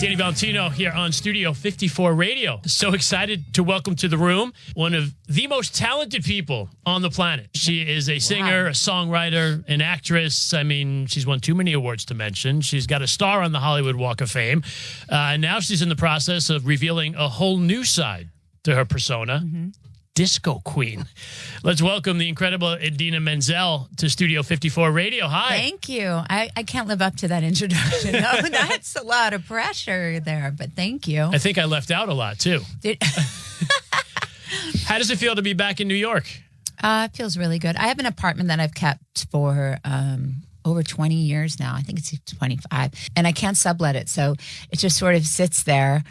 Danny Valentino here on Studio 54 Radio. So excited to welcome to the room one of the most talented people on the planet. She is a singer, a songwriter, an actress. I mean, she's won too many awards to mention. She's got a star on the Hollywood Walk of Fame. And now she's in the process of revealing a whole new side to her persona. Disco Queen. Let's welcome the incredible Idina Menzel to Studio 54 Radio. Hi. Thank you. I can't live up to that introduction. No, that's a lot of pressure there, but thank you. I think I left out a lot, too. How does it feel to be back in New York? It feels really good. I have an apartment that I've kept for over 20 years now. I think it's 25. And I can't sublet it, so it just sort of sits there.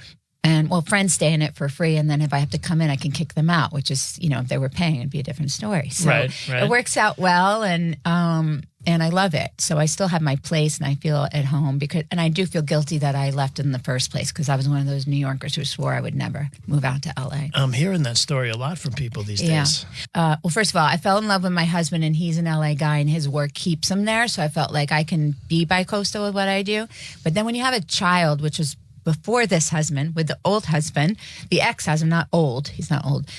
And, well, friends stay in it for free, and then if I have to come in, I can kick them out, which is, you know, if they were paying, it'd be a different story. So it works out well, and I love it. So I still have my place, and I feel at home, and I do feel guilty that I left in the first place, because I was one of those New Yorkers who swore I would never move out to L.A. I'm hearing that story a lot from people these days. Well, first of all, I fell in love with my husband, and he's an L.A. guy, and his work keeps him there, so I felt like I can be bi-coastal with what I do. But then when you have a child, which was before this husband, with the old husband, the ex-husband, not old, he's not old,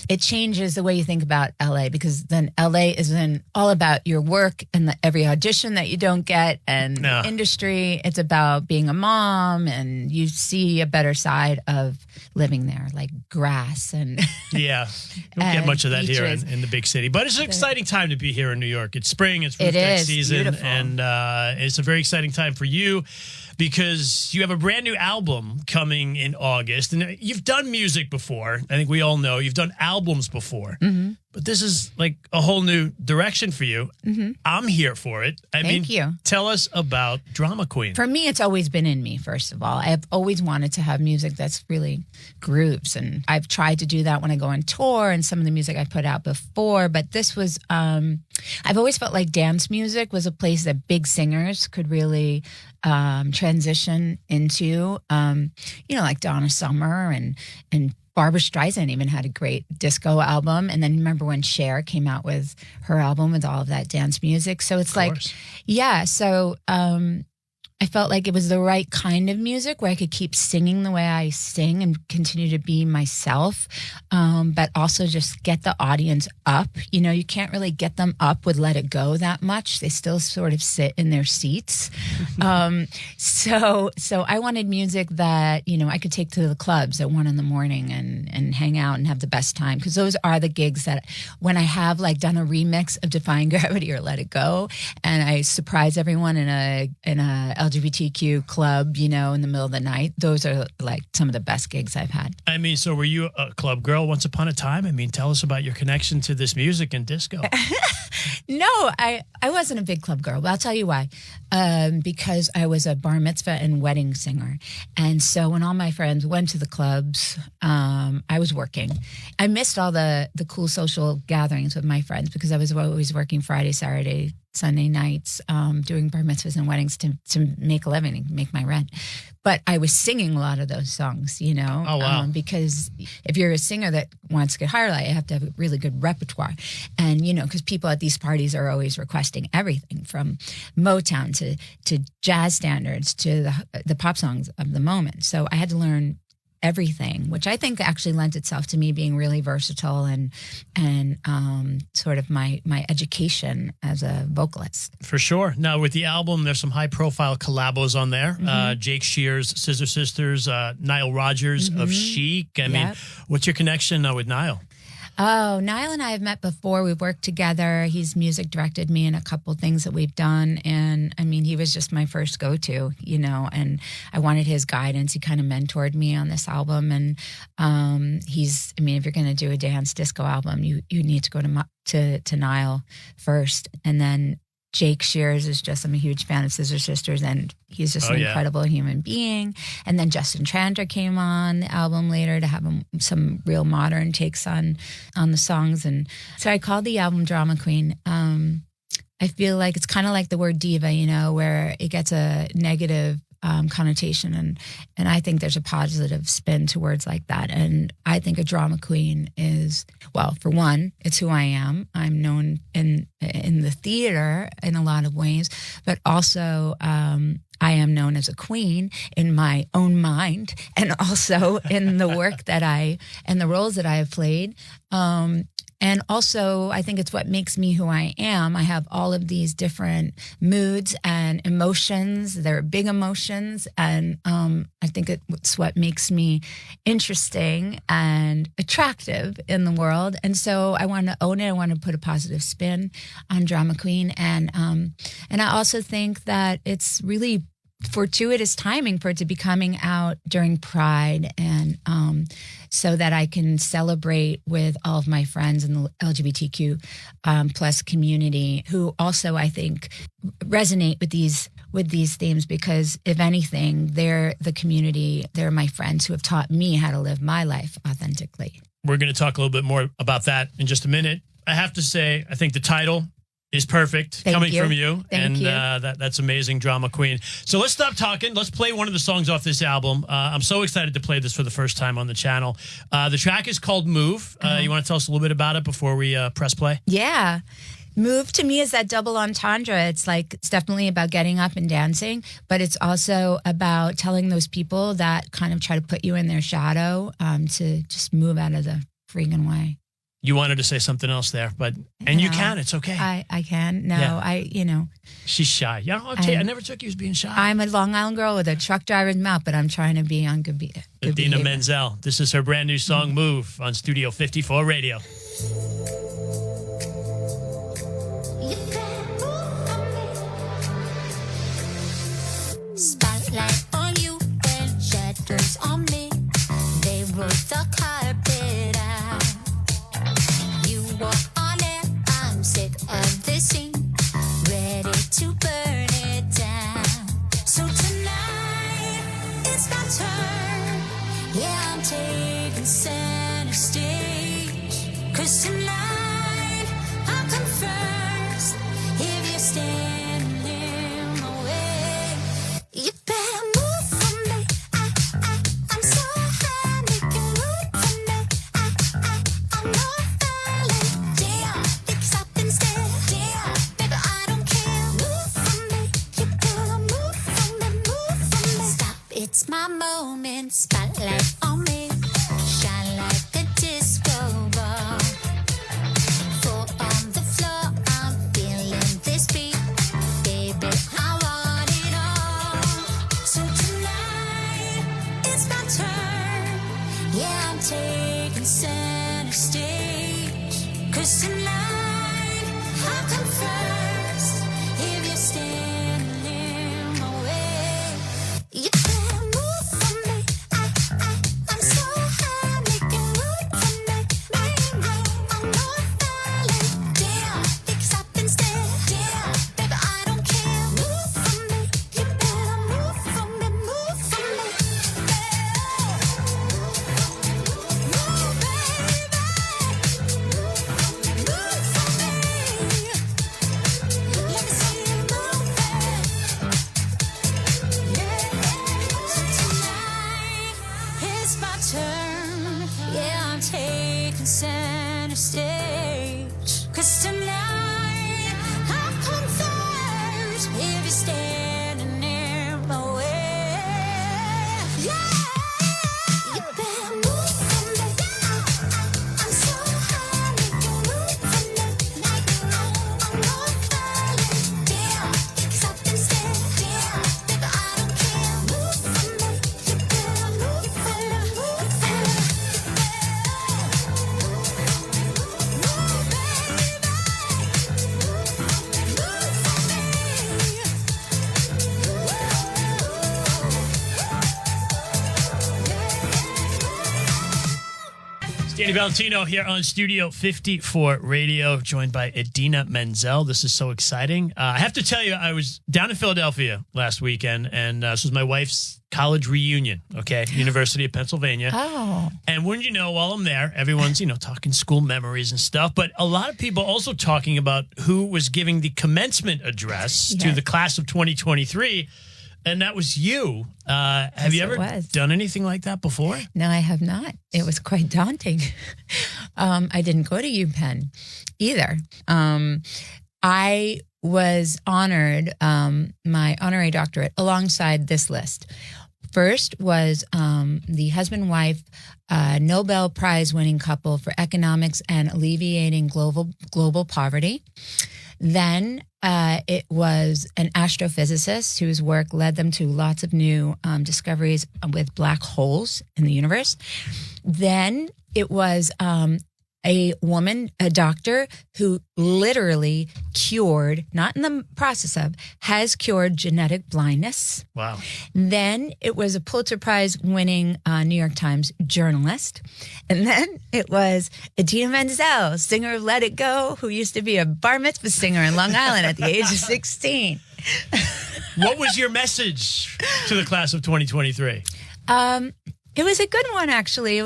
it changes the way you think about LA, because then LA is then all about your work and every audition that you don't get, and the industry. It's about being a mom, and you see a better side of living there, like grass and yeah, you don't get much of that beaches here in the big city. But it's an exciting time to be here in New York. It's spring, it's roof deck season, beautiful. And it's a very exciting time for you, because you have a brand new album coming in August. And you've done music before. I think we all know you've done albums before. But this is like a whole new direction for you. I'm here for it. Thank you. Tell us about Drama Queen. For me, it's always been in me, first of all. I've always wanted to have music that's really grooves. And I've tried to do that when I go on tour and some of the music I put out before. But this was, I've always felt like dance music was a place that big singers could really transition into, you know, like Donna Summer and Barbra Streisand even had a great disco album. And then remember when Cher came out with her album with all of that dance music. So it's like, so I felt like it was the right kind of music where I could keep singing the way I sing and continue to be myself, but also just get the audience up. You know, you can't really get them up with Let It Go that much. They still sort of sit in their seats. So I wanted music that, you know, I could take to the clubs at 1 a.m. and hang out and have the best time. Because those are the gigs that when I have like done a remix of Defying Gravity or Let It Go, and I surprise everyone in a LGBTQ club, you know, in the middle of the night. Those are like some of the best gigs I've had. I mean, so were you a club girl once upon a time? I mean, tell us about your connection to this music and disco. No, I wasn't a big club girl, but I'll tell you why. Because I was a bar mitzvah and wedding singer. And so when all my friends went to the clubs, I was working. I missed all the cool social gatherings with my friends because I was always working Friday, Saturday, Sunday nights, doing bar mitzvahs and weddings to make a living and make my rent. But I was singing a lot of those songs, you know. Oh, wow. Because if you're a singer that wants to get hired, you have to have a really good repertoire. And, you know, because people at these parties are always requesting everything from Motown to jazz standards to the pop songs of the moment. So I had to learn everything, which I think actually lent itself to me being really versatile and sort of my education as a vocalist. For sure. Now with the album, there's some high profile collabos on there. Jake Shear's Scissor Sisters, Nile Rodgers of Chic. I mean, what's your connection with Nile? Oh, Niall and I have met before. We've worked together. He's music directed me in a couple things that we've done. And I mean, he was just my first go-to, you know, and I wanted his guidance. He kind of mentored me on this album. And I mean, if you're going to do a dance disco album, you need to go to Niall first. And then Jake Shears is just, I'm a huge fan of Scissor Sisters, and he's just an incredible human being. And then Justin Tranter came on the album later to have some real modern takes on the songs. And so I called the album Drama Queen. I feel like it's kind of like the word diva, you know, where it gets a negative connotation, and I think there's a positive spin to words like that. And I think a drama queen is, well, for one, it's who I am. I'm known in the theater in a lot of ways, but also I am known as a queen in my own mind, and also in the work and the roles that I have played. And also, I think it's what makes me who I am. I have all of these different moods and emotions. They're big emotions. And I think it's what makes me interesting and attractive in the world. And so I want to own it. I want to put a positive spin on drama queen. And I also think that it's really fortuitous timing for it to be coming out during Pride, and so that I can celebrate with all of my friends in the LGBTQ plus community, who also, I think, resonate with these themes, because if anything, they're the community, they're my friends who have taught me how to live my life authentically. We're going to talk a little bit more about that in just a minute. I have to say, I think the title is perfect coming from you. Thank you. That's amazing, drama queen. So let's stop talking. Let's play one of the songs off this album. I'm so excited to play this for the first time on the channel. The track is called Move. You want to tell us a little bit about it before we press play? Yeah. Move to me is that double entendre. It's definitely about getting up and dancing, but it's also about telling those people that kind of try to put you in their shadow to just move out of the freaking way. You wanted to say something else there, and you can. It's okay. I can. No, yeah. She's shy. Yeah, okay. I never took you as being shy. I'm a Long Island girl with a truck driver's mouth, but I'm trying to be on good Idina Menzel. This is her brand new song, Move, on Studio 54 Radio. Spotlight on you and shadows on me. They roll the carpet out. You walk on it. I'm sick of this scene, ready to burn it down. So tonight it's my turn. Yeah, I'm taking center stage. 'Cause tonight I'll come first. If you're standing in my way, you better move for me. I'm so high, make you move for me. I'm not falling down, because I've been stared down. Baby, I don't care. Move for me. You better move for me, move for me. Stop, it's my moment. Spotlight on me. Shine like a disco ball. Foot on the floor, I'm feeling this beat. Baby, I want it all. So tonight, it's my turn. Yeah, I'm taking center stage. 'Cause tonight, I'll come first. If you're standing in my way, you better move for me. I'm so high, make you move for me. I'm not falling down, because I've been stared down. Baby, I don't care. Move for me. You better move for me, move for me. Move, baby. Move for me. Let me see you move, yeah. So tonight it's my turn. Yeah, I'm taking center stage. 'Cause tonight I'll come first. If you're standing in my way, yeah, you better move for me. I'm so high, make you move for me. I'm not falling down, because I've been stared down. Baby, I don't care. Move for me. You better move for me, move for me. Move, baby. Move for me. It's Danny Valentino here on Studio 54 Radio, joined by Idina Menzel. This is so exciting. I have to tell you, I was down in Philadelphia last weekend, and this was my wife's college reunion, okay? University of Pennsylvania. Oh. And wouldn't you know, while I'm there, everyone's, talking school memories and stuff, but a lot of people also talking about who was giving the commencement address to Yes. the class of 2023. And that was you. Have you ever done anything like that before? No, I have not. It was quite daunting. I didn't go to UPenn either. I was honored, my honorary doctorate, alongside this list. First was the husband-wife Nobel Prize-winning couple for economics and alleviating global poverty. Then it was an astrophysicist whose work led them to lots of new discoveries with black holes in the universe. Then it was a woman, a doctor, who literally cured, not in the process of, has cured genetic blindness. Wow. Then it was a Pulitzer Prize winning New York Times journalist. And then it was Idina Menzel, singer of Let It Go, who used to be a bar mitzvah singer in Long Island at the age of 16. What was your message to the class of 2023? It was a good one, actually.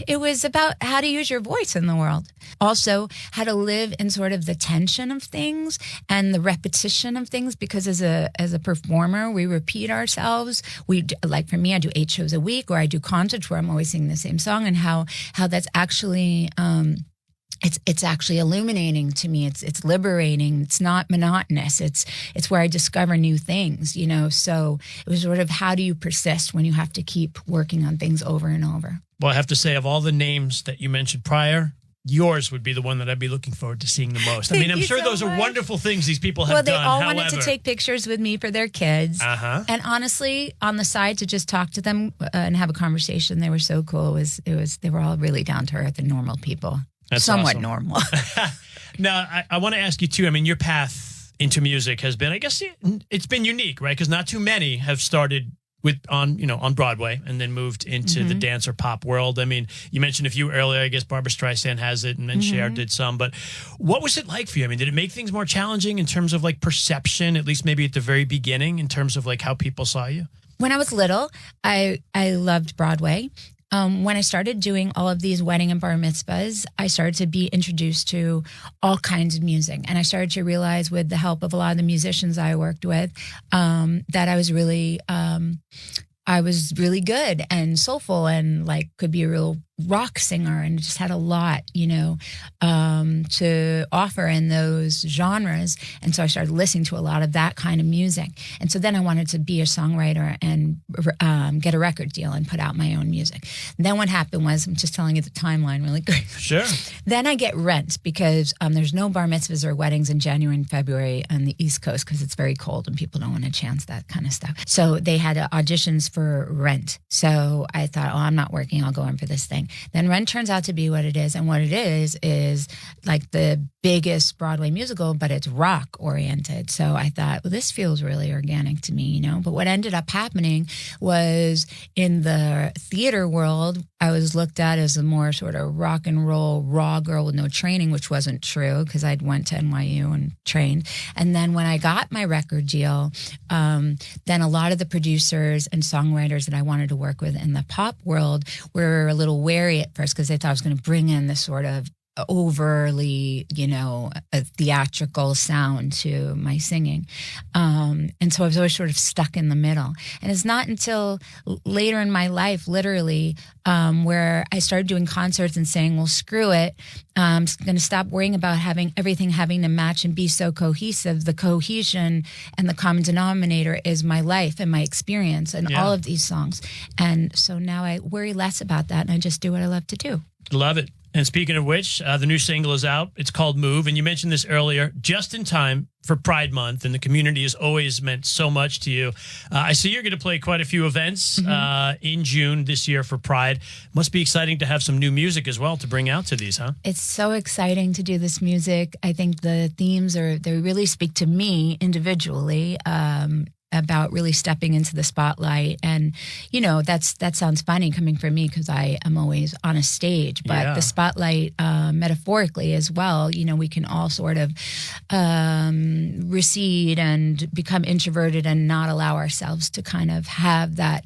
It was about how to use your voice in the world. Also, how to live in sort of the tension of things and the repetition of things, because as a performer, we repeat ourselves. Like for me, I do 8 shows a week, or I do concerts where I'm always singing the same song, and how that's actually it's actually illuminating to me. It's liberating. It's not monotonous. It's where I discover new things, So it was sort of, how do you persist when you have to keep working on things over and over? Well, I have to say, of all the names that you mentioned prior, yours would be the one that I'd be looking forward to seeing the most. I mean, I'm sure those are wonderful things these people have done. Well, they all wanted to take pictures with me for their kids. Uh-huh. And honestly, on the side, to just talk to them and have a conversation, they were so cool. They were all really down to earth and normal people. That's somewhat awesome. Normal. Now, I want to ask you too, I mean, your path into music has been, I guess it's been unique, right? Because not too many have started on Broadway and then moved into the dance or pop world. I mean, you mentioned a few earlier. I guess Barbra Streisand has it, and then Cher did some. But what was it like for you? I mean, did it make things more challenging in terms of like perception, at least maybe at the very beginning, in terms of like how people saw you? When I was little, I loved Broadway. When I started doing all of these wedding and bar mitzvahs, I started to be introduced to all kinds of music. And I started to realize, with the help of a lot of the musicians I worked with, that I was really good and soulful, and like could be a real rock singer, and just had a lot, to offer in those genres. And so I started listening to a lot of that kind of music. And so then I wanted to be a songwriter and get a record deal and put out my own music. And then what happened was, I'm just telling you the timeline really quick. Sure. Then I get Rent, because there's no bar mitzvahs or weddings in January and February on the East Coast, because it's very cold and people don't want to chance that kind of stuff. So they had auditions for Rent. So I thought, I'm not working, I'll go in for this thing. Then Rent turns out to be what it is. And what it is like the biggest Broadway musical, but it's rock oriented. So I thought, well, this feels really organic to me, But what ended up happening was, in the theater world, I was looked at as a more sort of rock and roll raw girl with no training, which wasn't true, because I'd went to NYU and trained. And then when I got my record deal, then a lot of the producers and songwriters that I wanted to work with in the pop world were a little wary at first, because they thought I was going to bring in this sort of overly, a theatrical sound to my singing. And so I was always sort of stuck in the middle. And it's not until later in my life, literally, where I started doing concerts and saying, well, screw it. I'm going to stop worrying about everything having to match and be so cohesive. The cohesion and the common denominator is my life and my experience and all of these songs. And so now I worry less about that, and I just do what I love to do. Love it. And speaking of which, the new single is out. It's called Move. And you mentioned this earlier, just in time for Pride Month. And the community has always meant so much to you. I see you're going to play quite a few events in June this year for Pride. Must be exciting to have some new music as well to bring out to these, huh? It's so exciting to do this music. I think the themes they really speak to me individually. About really stepping into the spotlight. And, that sounds funny coming from me, because I am always on a stage, but the spotlight, metaphorically as well, we can all sort of recede and become introverted and not allow ourselves to kind of have that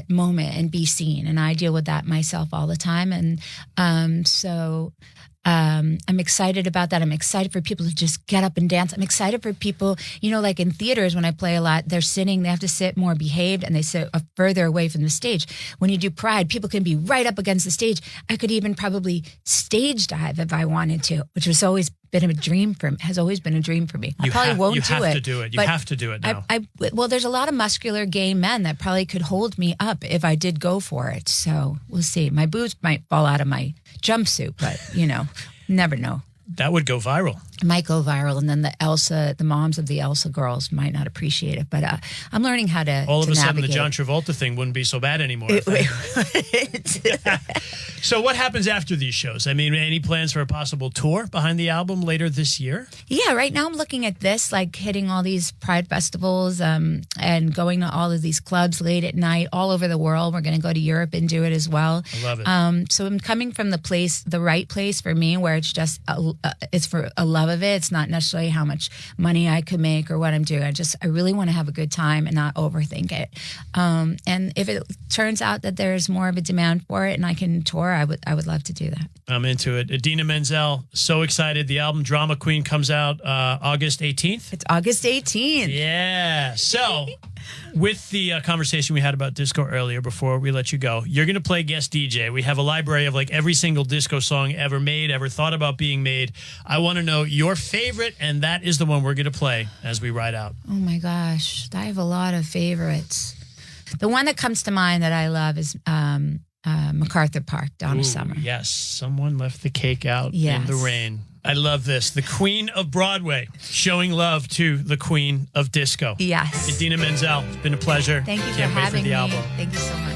moment and be seen. And I deal with that myself all the time. And so I'm excited about that. I'm excited for people to just get up and dance. I'm excited for people, like in theaters when I play a lot, they have to sit more behaved and they sit further away from the stage. When you do Pride, people can be right up against the stage. I could even probably stage dive if I wanted to, which has always been a dream for me. I probably won't do it. You have to do it. You have to do it now. Well, there's a lot of muscular gay men that probably could hold me up if I did go for it. So we'll see. My boobs might fall out of my jumpsuit, but never know. That would go viral. It might go viral, and then the moms of the Elsa girls might not appreciate it. But I'm learning how to all of a sudden navigate. The John Travolta thing wouldn't be so bad anymore. So what happens after these shows? I mean, any plans for a possible tour behind the album later this year? Yeah, right now I'm looking at this, like hitting all these Pride festivals and going to all of these clubs late at night all over the world. We're going to go to Europe and do it as well. I love it. So I'm coming from the right place for me, where it's just it's for a love of it. It's not necessarily how much money I could make or what I'm doing. I really want to have a good time and not overthink it. And if it turns out that there's more of a demand for it and I can tour, I would love to do that. I'm into it. Idina Menzel, so excited. The album Drama Queen comes out August 18th. It's August 18th. Yeah. So with the conversation we had about disco earlier before we let you go, you're going to play guest DJ. We have a library of like every single disco song ever made, ever thought about being made. I want to know your favorite, and that is the one we're going to play as we ride out. Oh my gosh. I have a lot of favorites. The one that comes to mind that I love is MacArthur Park, Donna Summer. Yes. Someone left the cake out Yes. in the rain. I love this. The Queen of Broadway, showing love to the Queen of Disco. Yes. Idina Menzel, it's been a pleasure. Thank you Can't for wait having for the me. album. Thank you so much.